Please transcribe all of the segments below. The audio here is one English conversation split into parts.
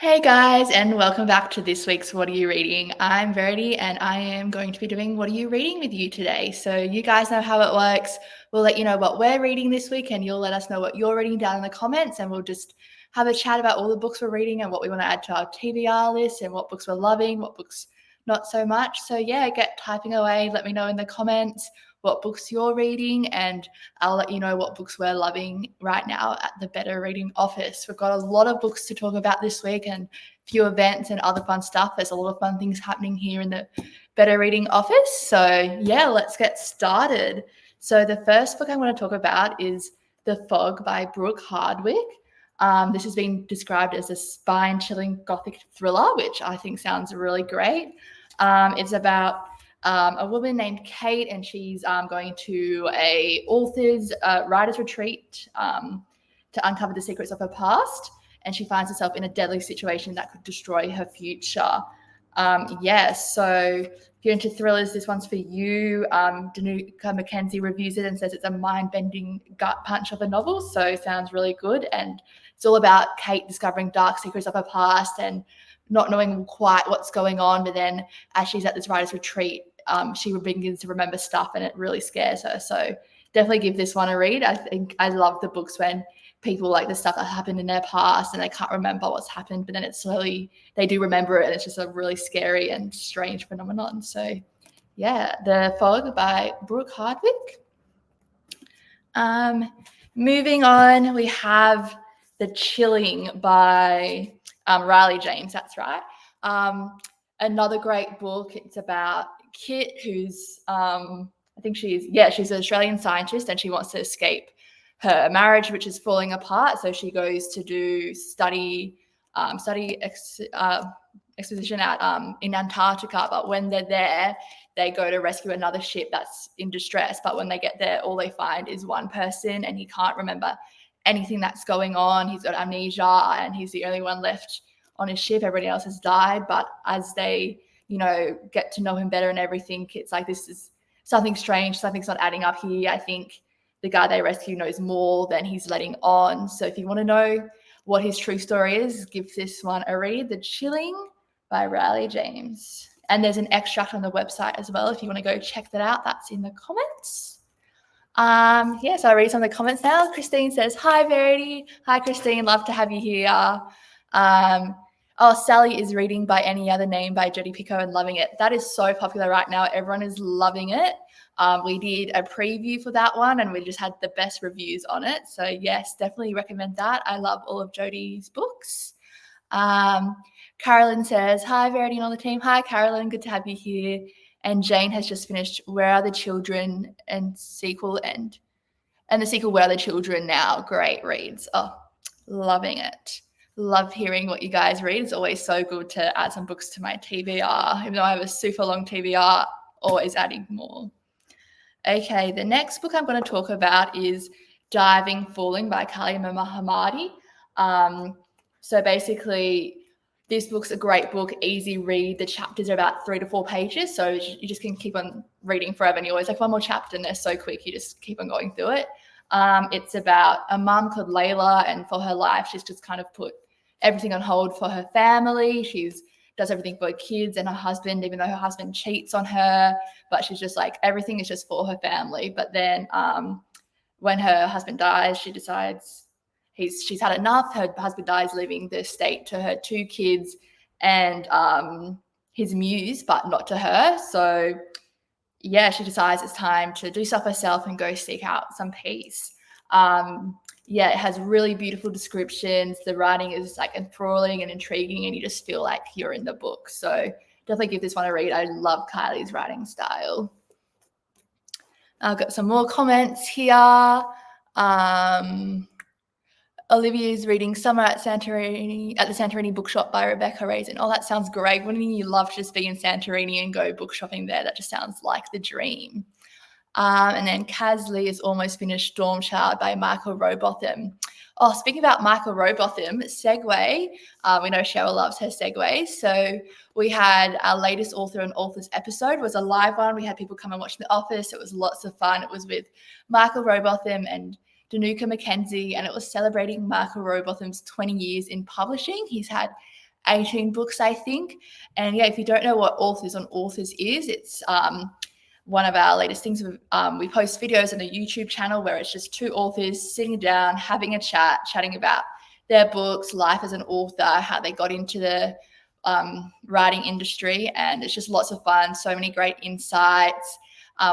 Hey guys, and welcome back to this week's What Are You Reading? I'm Verity, and I am going to be doing What Are You Reading with you today. So you guys know how it works. We'll let you know what we're reading this week, and you'll let us know what you're reading down in the comments, and we'll just have a chat about all the books we're reading and what we want to add to our TBR list and what books we're loving, what books not so much. So yeah, get typing away. Let me know in the comments what books you're reading, and I'll let you know what books we're loving right now at the Better Reading Office. We've got a lot of books to talk about this week and a few events and other fun stuff. There's a lot of fun things happening here in the Better Reading Office. So yeah, let's get started. So the first book I want to talk about is The Fog by Brooke Hardwick. This has been described as a spine-chilling gothic thriller, which I think sounds really great. It's about a woman named Kate, and she's going to a author's writer's retreat to uncover the secrets of her past, and she finds herself in a deadly situation that could destroy her future. So if you're into thrillers, this one's for you. Danuka Mackenzie reviews it and says it's a mind-bending gut punch of a novel, so sounds really good. And it's all about Kate discovering dark secrets of her past and not knowing quite what's going on, but then as she's at this writer's retreat, she begins to remember stuff, and it really scares her. So definitely give this one a read. I think I love the books when people like the stuff that happened in their past and they can't remember what's happened, but then it's slowly they do remember it, and it's just a really scary and strange phenomenon. So yeah, The Fog by Brooke Hardwick. Moving on, we have The Chilling by Riley James. That's right. Another great book. It's about Kit, who's she's an Australian scientist, and she wants to escape her marriage, which is falling apart. So she goes to do exposition at in Antarctica. But when they're there, they go to rescue another ship that's in distress. But when they get there, all they find is one person, and he can't remember anything that's going on. He's got amnesia, and he's the only one left on his ship. Everybody else has died. But as they get to know him better and everything, it's like, this is something strange, something's not adding up here. I think the guy they rescue knows more than he's letting on. So if you want to know what his true story is, give this one a read. The Chilling by Riley James. And there's an extract on the website as well if you want to go check that out. That's in the comments. So I'll read some of the comments now. Christine says, "Hi, Verity." Hi, Christine. Love to have you here. Sally is reading By Any Other Name by Jodi Picoult and loving it. That is so popular right now. Everyone is loving it. We did a preview for that one, and we just had the best reviews on it. So yes, definitely recommend that. I love all of Jodi's books. Carolyn says, "Hi, Verity and all the team." Hi, Carolyn. Good to have you here. And Jane has just finished Where Are the Children and the sequel, Where Are the Children Now. Great reads. Oh, loving it. Love hearing what you guys read. It's always so good to add some books to my TBR. Even though I have a super long TBR, always adding more. Okay, the next book I'm going to talk about is Diving Falling by Kalima Mahamadi. So basically, this book's a great book, easy read. The chapters are about 3 to 4 pages, so you just can keep on reading forever, and you always like one more chapter, and they're so quick, you just keep on going through it. It's about a mum called Layla, and for her life, she's just kind of put everything on hold for her family. She's does everything for her kids and her husband, even though her husband cheats on her, but she's just like, everything is just for her family. But then when her husband dies, she decides she's had enough. Her husband dies, leaving the estate to her 2 kids and his muse, but not to her. So yeah, she decides it's time to do stuff herself and go seek out some peace. It has really beautiful descriptions. The writing is like enthralling and intriguing, and you just feel like you're in the book. So definitely give this one a read. I love Kylie's writing style. I've got some more comments here. Olivia's reading Summer at the Santorini Bookshop by Rebecca Raisin. Oh, that sounds great. Wouldn't you love to just be in Santorini and go book shopping there? That just sounds like the dream. And then Casley is almost finished Storm Child by Michael Robotham. Oh, speaking about Michael Robotham, segue. We know Cheryl loves her segues. So we had our latest author and authors episode was a live one. We had people come and watch in the office. It was lots of fun. It was with Michael Robotham and Danuka Mackenzie, and it was celebrating Michael Robotham's 20 years in publishing. He's had 18 books, I think. And yeah, if you don't know what Authors on Authors is, it's one of our latest things. We post videos on a YouTube channel where it's just two authors sitting down, having a chat, chatting about their books, life as an author, how they got into the writing industry. And it's just lots of fun, so many great insights.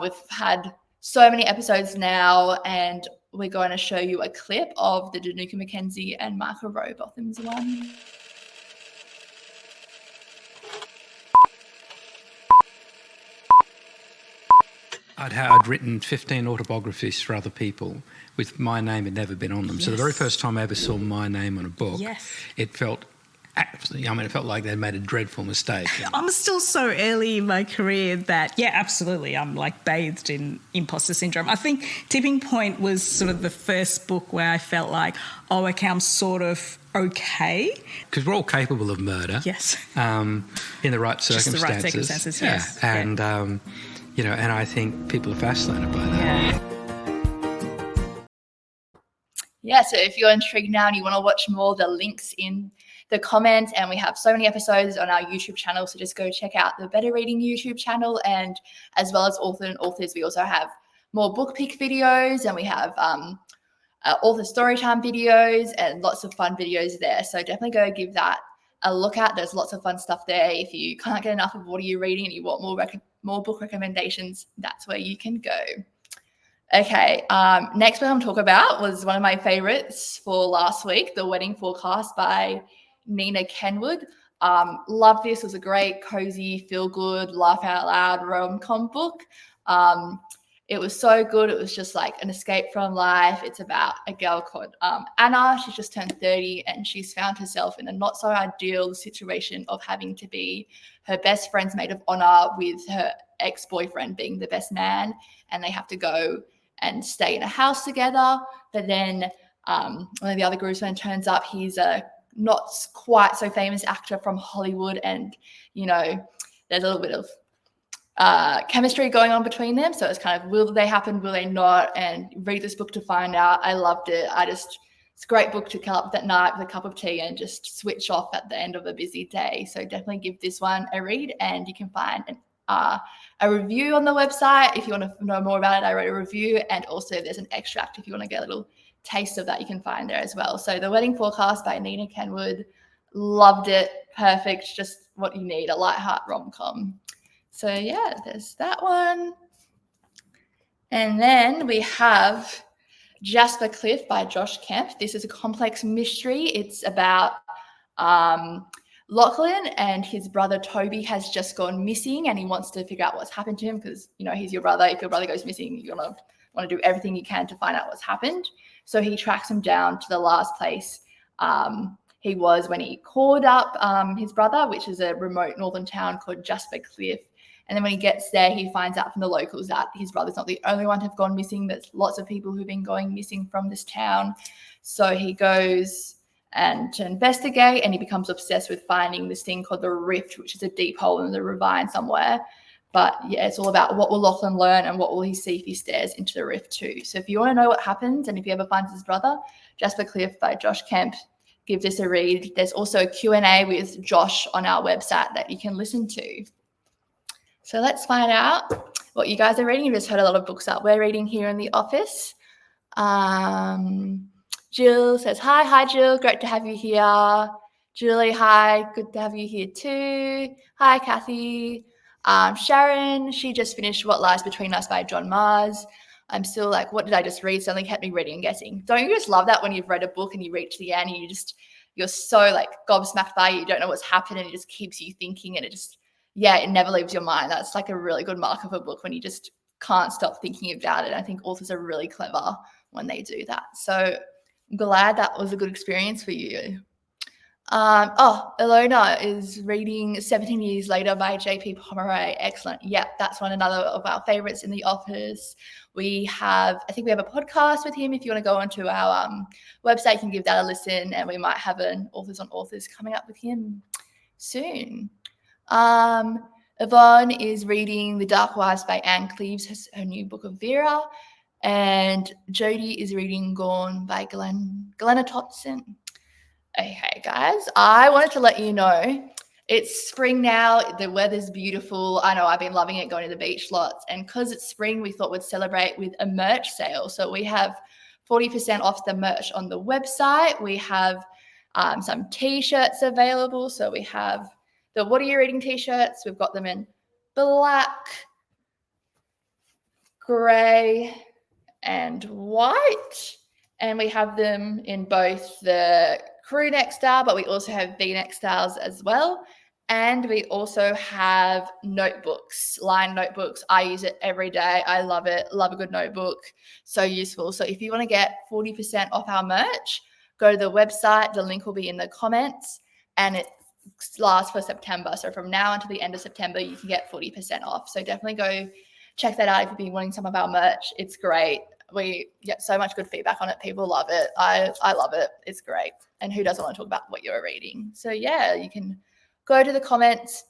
We've had so many episodes now, and we're going to show you a clip of the Danuka Mackenzie and Michael Rowbotham's one. I'd written 15 autobiographies for other people with my name had never been on them. Yes. So the very first time I ever saw my name on a book, it felt it felt like they'd made a dreadful mistake. I'm still so early in my career that, yeah, absolutely, I'm like bathed in imposter syndrome. I think Tipping Point was sort of the first book where I felt like, oh, okay, I'm sort of okay. Because we're all capable of murder. Yes. In the right circumstances. Just the right circumstances, yes. Yeah. And, and I think people are fascinated by that. Yeah, so if you're intrigued now and you want to watch more, the link's in the comments, and we have so many episodes on our YouTube channel, so just go check out the Better Reading YouTube channel. And as well as Author and Authors, we also have more book pick videos, and we have author storytime videos and lots of fun videos there. So definitely go give that a look at. There's lots of fun stuff there. If you can't get enough of what are you reading and you want more book recommendations, that's where you can go. Okay, next book I'm talking about was one of my favorites for last week, The Wedding Forecast by Nina Kenwood. Loved this. It was a great, cozy, feel-good, laugh-out-loud rom-com book. It was so good. It was just like an escape from life. It's about a girl called Anna. She's just turned 30, and she's found herself in a not-so-ideal situation of having to be her best friend's maid of honor with her ex-boyfriend being the best man, and they have to go and stay in a house together. But then one of the other groomsmen turns up. He's a not quite so famous actor from Hollywood, and there's a little bit of chemistry going on between them. So it's kind of, will they happen, will they not? And read this book to find out. I loved it. It's a great book to curl up that night with a cup of tea and just switch off at the end of a busy day. So definitely give this one a read, and you can find a review on the website if you want to know more about it. I wrote a review, and also there's an extract if you want to get a little taste of that, you can find there as well. So The Wedding Forecast by Nina Kenwood. Loved it. Perfect. Just what you need, a light-heart rom-com. So yeah, there's that one. And then we have Jasper Cliff by Josh Kemp. This is a complex mystery. It's about Lachlan, and his brother Toby has just gone missing, and he wants to figure out what's happened to him because, he's your brother. If your brother goes missing, you're going to want to do everything you can to find out what's happened. So he tracks him down to the last place he was when he called up his brother, which is a remote northern town called Jasper Cliff. And then when he gets there, he finds out from the locals that his brother's not the only one to have gone missing. There's lots of people who've been going missing from this town. So he goes and to investigate, and he becomes obsessed with finding this thing called the Rift, which is a deep hole in the ravine somewhere. But yeah, it's all about what will Lachlan learn and what will he see if he stares into the Rift too. So if you want to know what happens, and if he ever finds his brother, Jasper Cliff by Josh Kemp, give this a read. There's also a Q&A with Josh on our website that you can listen to. So let's find out what you guys are reading. You've just heard a lot of books that we're reading here in the office. Jill says, hi Jill, great to have you here. Julie, hi, good to have you here too. Hi Kathy. Sharon, she just finished What Lies Between Us by John Mars. I'm still like, what did I just read? Suddenly kept me reading and guessing. Don't you just love that when you've read a book and you reach the end and you're so like gobsmacked by it, you don't know what's happened, and it just keeps you thinking, and it never leaves your mind. That's like a really good mark of a book, when you just can't stop thinking about it. I think authors are really clever when they do that. So I'm glad that was a good experience for you. Ilona is reading 17 Years Later by J.P. Pomeroy. Excellent. Yeah, that's another of our favorites in the office. I think we have a podcast with him. If you want to go onto our website, you can give that a listen, and we might have an Authors on Authors coming up with him soon. Yvonne is reading The Dark Wives by Anne Cleeves, her new book of Vera. And Jodie is reading Gone by Glenna Thompson. Okay, guys, I wanted to let you know it's spring now. The weather's beautiful. I know I've been loving it going to the beach lots. And because it's spring, we thought we'd celebrate with a merch sale. So we have 40% off the merch on the website. We have some t-shirts available. So we have the What Are You Reading t-shirts. We've got them in black, grey, and white. And we have them in both the crew neck style, but we also have V-neck styles as well. And we also have notebooks, lined notebooks. I use it every day. I love it. Love a good notebook. So useful. So if you want to get 40% off our merch, go to the website. The link will be in the comments, and it lasts for September. So from now until the end of September, you can get 40% off. So definitely go check that out if you've been wanting some of our merch. It's great. We get so much good feedback on it. People love it. I love it. It's great. And who doesn't want to talk about what you're reading? So yeah, you can go to the comments,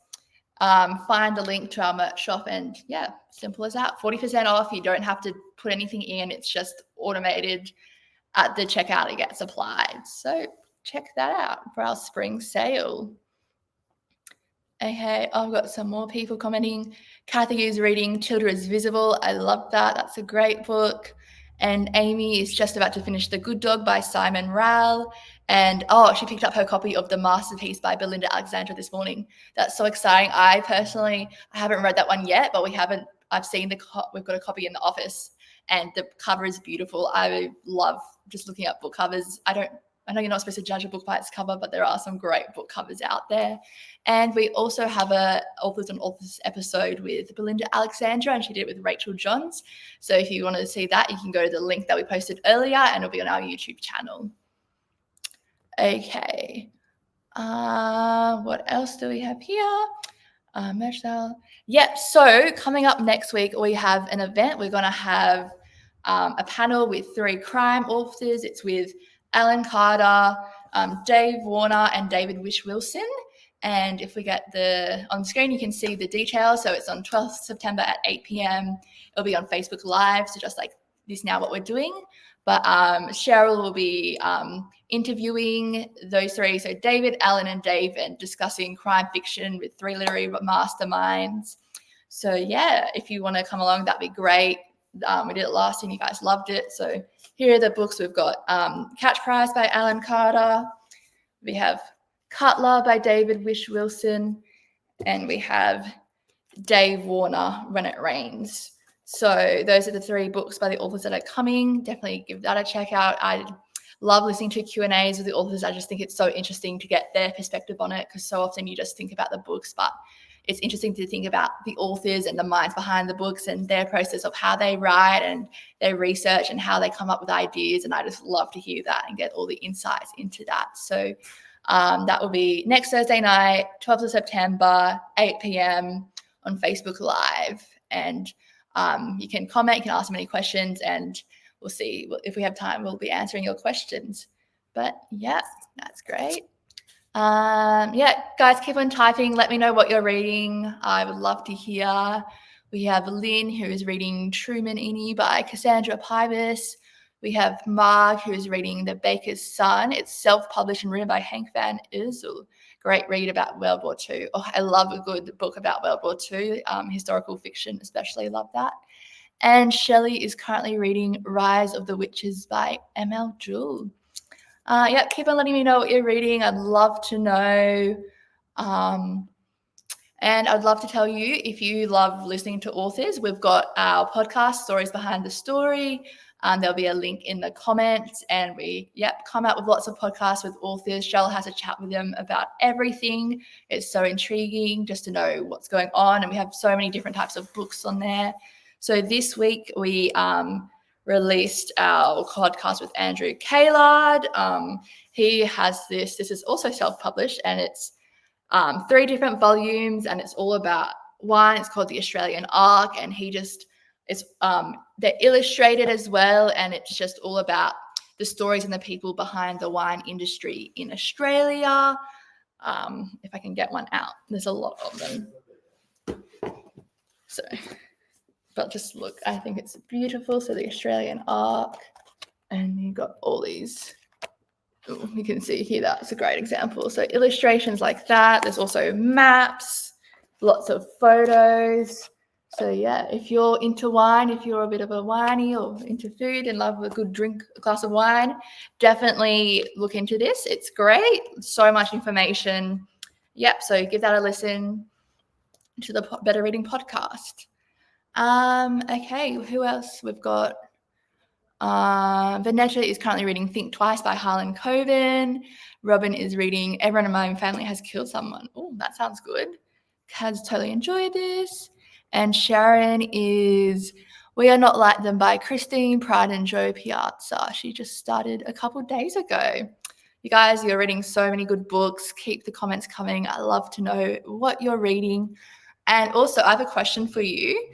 find a link to our merch shop, and yeah, simple as that. 40% off. You don't have to put anything in. It's just automated at the checkout. It gets applied. So check that out for our spring sale. Okay, I've got some more people commenting. Kathy is reading Children's Visible. I love that. That's a great book. And Amy is just about to finish The Good Dog by Simon Rowell. And she picked up her copy of The Masterpiece by Belinda Alexandra this morning. That's so exciting. I haven't read that one yet, but I've seen we've got a copy in the office, and the cover is beautiful. I love just looking at book covers. I know you're not supposed to judge a book by its cover, but there are some great book covers out there. And we also have a Authors on Authors episode with Belinda Alexandra, and she did it with Rachel Johns. So if you want to see that, you can go to the link that we posted earlier, and it'll be on our YouTube channel. Okay. What else do we have here? Merch sale. Yep. So coming up next week, we have an event. We're going to have a panel with 3 crime authors. It's with Alan Carter, Dave Warner, and David Wish-Wilson. And if we get on screen, you can see the details. So it's on 12th September at 8 p.m. It'll be on Facebook Live. So just like this now, what we're doing. But Cheryl will be interviewing those 3. So David, Alan, and Dave, and discussing crime fiction with 3 literary masterminds. So yeah, if you want to come along, that'd be great. We did it last year and you guys loved it. So here are the books. We've got Catch Prize by Alan Carter. We have Cutler by David Wish-Wilson. And we have Dave Warner, When It Rains. So those are the 3 books by the authors that are coming. Definitely give that a check out. I love listening to Q&As with the authors. I just think it's so interesting to get their perspective on it, because so often you just think about the books, but it's interesting to think about the authors and the minds behind the books and their process of how they write and their research and how they come up with ideas. And I just love to hear that and get all the insights into that. So that will be next Thursday night, 12th of September, 8 p.m. on Facebook Live. And you can comment, you can ask them any questions, and we'll see if we have time, we'll be answering your questions. But yeah, that's great. Yeah, guys, keep on typing. Let me know what you're reading. I would love to hear. We have Lynn, who is reading Truman Eni by Cassandra Pybus. We have Marg, who is reading The Baker's Son. It's self-published and written by Hank Van Ursel. Great read about World War II. Oh, I love a good book about World War II, historical fiction especially, love that. And Shelley is currently reading Rise of the Witches by M.L. Jewell. Yeah, keep on letting me know what you're reading. I'd love to know. And I'd love to tell you, if you love listening to authors, we've got our podcast, Stories Behind the Story. There'll be a link in the comments, and we come out with lots of podcasts with authors. Cheryl has a chat with them about everything. It's so intriguing just to know what's going on, and we have so many different types of books on there. So this week we released our podcast with Andrew Caillard. He has this is also self-published, and it's 3 different volumes, and it's all about wine. It's called The Australian Arc, and they're illustrated as well, and it's just all about the stories and the people behind the wine industry in Australia. If I can get one out, there's a lot of them. So, but just look, I think it's beautiful. So The Australian Arc, and you've got all these Ooh, you can see here, that's a great example. So illustrations like that. There's also maps, lots of photos. So yeah, if you're into wine, if you're a bit of a winey or into food and love a good drink, a glass of wine, definitely look into this. It's great. So much information. Yep. So give that a listen to the Better Reading podcast. Okay, who else? We've got Vanessa is currently reading Think Twice by Harlan Coben. Robin is reading Everyone in My Family Has Killed Someone. Oh, that sounds good. Has totally enjoyed this. And Sharon is We Are Not Like Them by Christine Pride and Joe Piazza. She just started a couple of days ago. You guys, you're reading so many good books. Keep the comments coming. I love to know what you're reading. And also, I have a question for you.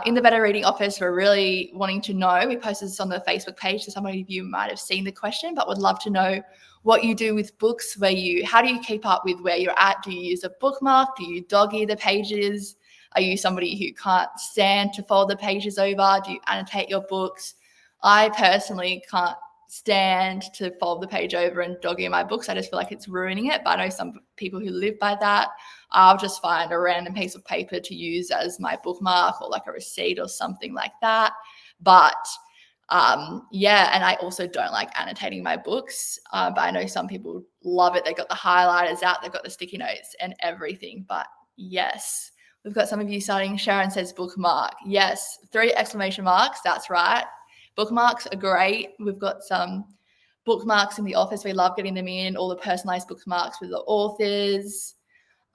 In the Better Reading office, we're really wanting to know. We posted this on the Facebook page, so some of you might have seen the question, but would love to know what you do with books. How do you keep up with where you're at? Do you use a bookmark? Do you dog-ear the pages? Are you somebody who can't stand to fold the pages over? Do you annotate your books? I personally can't stand to fold the page over and dog-ear my books. I just feel like it's ruining it, but I know some people who live by that. I'll just find a random piece of paper to use as my bookmark or like a receipt or something like that. But yeah, and I also don't like annotating my books, but I know some people love it. They've got the highlighters out, they've got the sticky notes and everything. But yes, we've got some of you starting. Sharon says bookmark. Yes, 3 exclamation marks. That's right. Bookmarks are great. We've got some bookmarks in the office. We love getting them in, all the personalized bookmarks with the authors.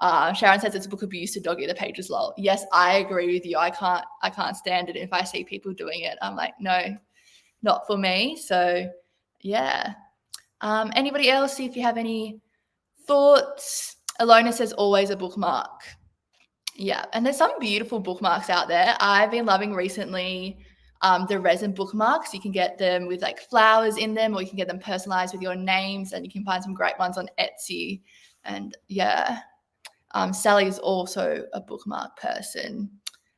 Sharon says it's book abuse to dog ear the pages, lol. Yes, I agree with you. I can't stand it. If I see people doing it, I'm like, no, not for me. So yeah. Anybody else, see if you have any thoughts? Alona says always a bookmark. Yeah, and there's some beautiful bookmarks out there. I've been loving recently the resin bookmarks. You can get them with like flowers in them, or you can get them personalized with your names, and you can find some great ones on Etsy. And yeah, Sally is also a bookmark person.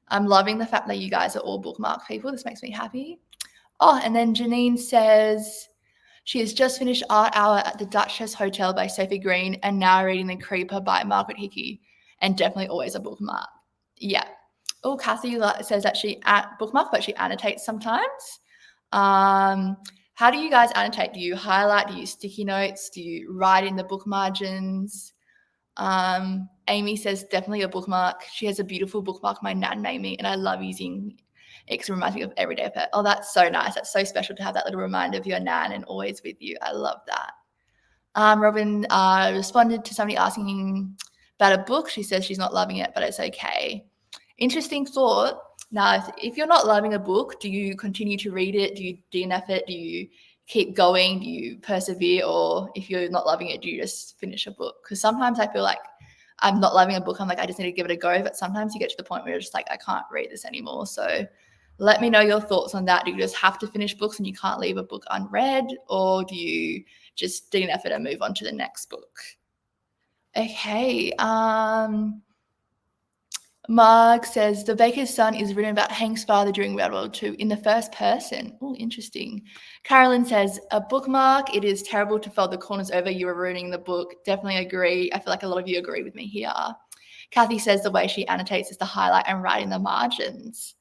I'm loving the fact that you guys are all bookmark people. This makes me happy. Oh, and then Janine says she has just finished Art Hour at the Duchess Hotel by Sophie Green and now reading The Creeper by Margaret Hickey, and definitely always a bookmark. Yeah. Oh, Kathy says that she bookmark, but she annotates sometimes. How do you guys annotate? Do you highlight? Do you use sticky notes? Do you write in the book margins? Amy says definitely a bookmark. She has a beautiful bookmark my nan made me, and I love using it because it reminds me of everyday pet. Oh, that's so nice. That's so special to have that little reminder of your nan and always with you. I love that. Robin responded to somebody asking about a book. She says she's not loving it, but it's okay. Interesting thought. Now, if you're not loving a book, do you continue to read it? Do you DNF it? Do you keep going? Do you persevere? Or if you're not loving it, do you just finish a book? Because sometimes I feel like I'm not loving a book. I'm like, I just need to give it a go. But sometimes you get to the point where you're just like, I can't read this anymore. So let me know your thoughts on that. Do you just have to finish books and you can't leave a book unread? Or do you just DNF it and move on to the next book? Okay. Marg says The Baker's Son is written about Hank's father during World War II in the first person. Oh, interesting. Carolyn says a bookmark. It is terrible to fold the corners over. You are ruining the book. Definitely agree. I feel like a lot of you agree with me here. Kathy says the way she annotates is to highlight and write in the margins.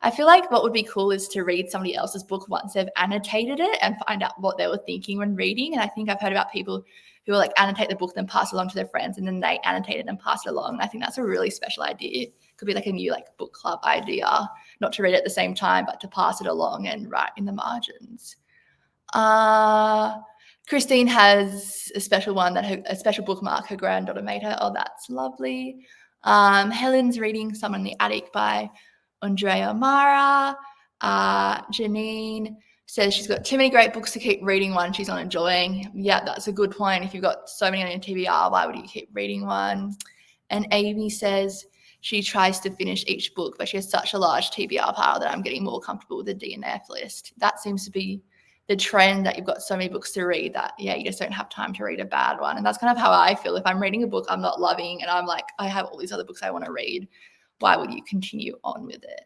I feel like what would be cool is to read somebody else's book once they've annotated it and find out what they were thinking when reading. And I think I've heard about people who will like annotate the book, then pass it along to their friends, and then they annotate it and pass it along. And I think that's a really special idea. Could be like a new like book club idea, not to read it at the same time, but to pass it along and write in the margins. Christine has a special one a special bookmark her granddaughter made her. Oh, that's lovely. Helen's reading Someone in the Attic by Andrea Mara. Janine says she's got too many great books to keep reading one she's not enjoying. Yeah, that's a good point. If you've got so many on your TBR, why would you keep reading one? And Amy says she tries to finish each book, but she has such a large TBR pile that I'm getting more comfortable with the DNF list. That seems to be the trend, that you've got so many books to read that, yeah, you just don't have time to read a bad one. And that's kind of how I feel. If I'm reading a book I'm not loving and I'm like, I have all these other books I want to read, why would you continue on with it?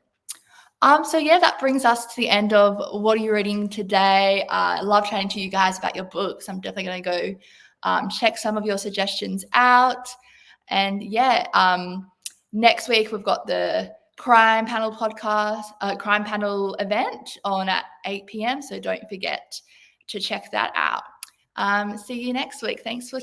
So yeah, that brings us to the end of What Are You Reading Today? I love chatting to you guys about your books. I'm definitely going to go check some of your suggestions out. And yeah, next week we've got the Crime Panel Crime Panel event on at 8 p.m. So don't forget to check that out. See you next week. Thanks for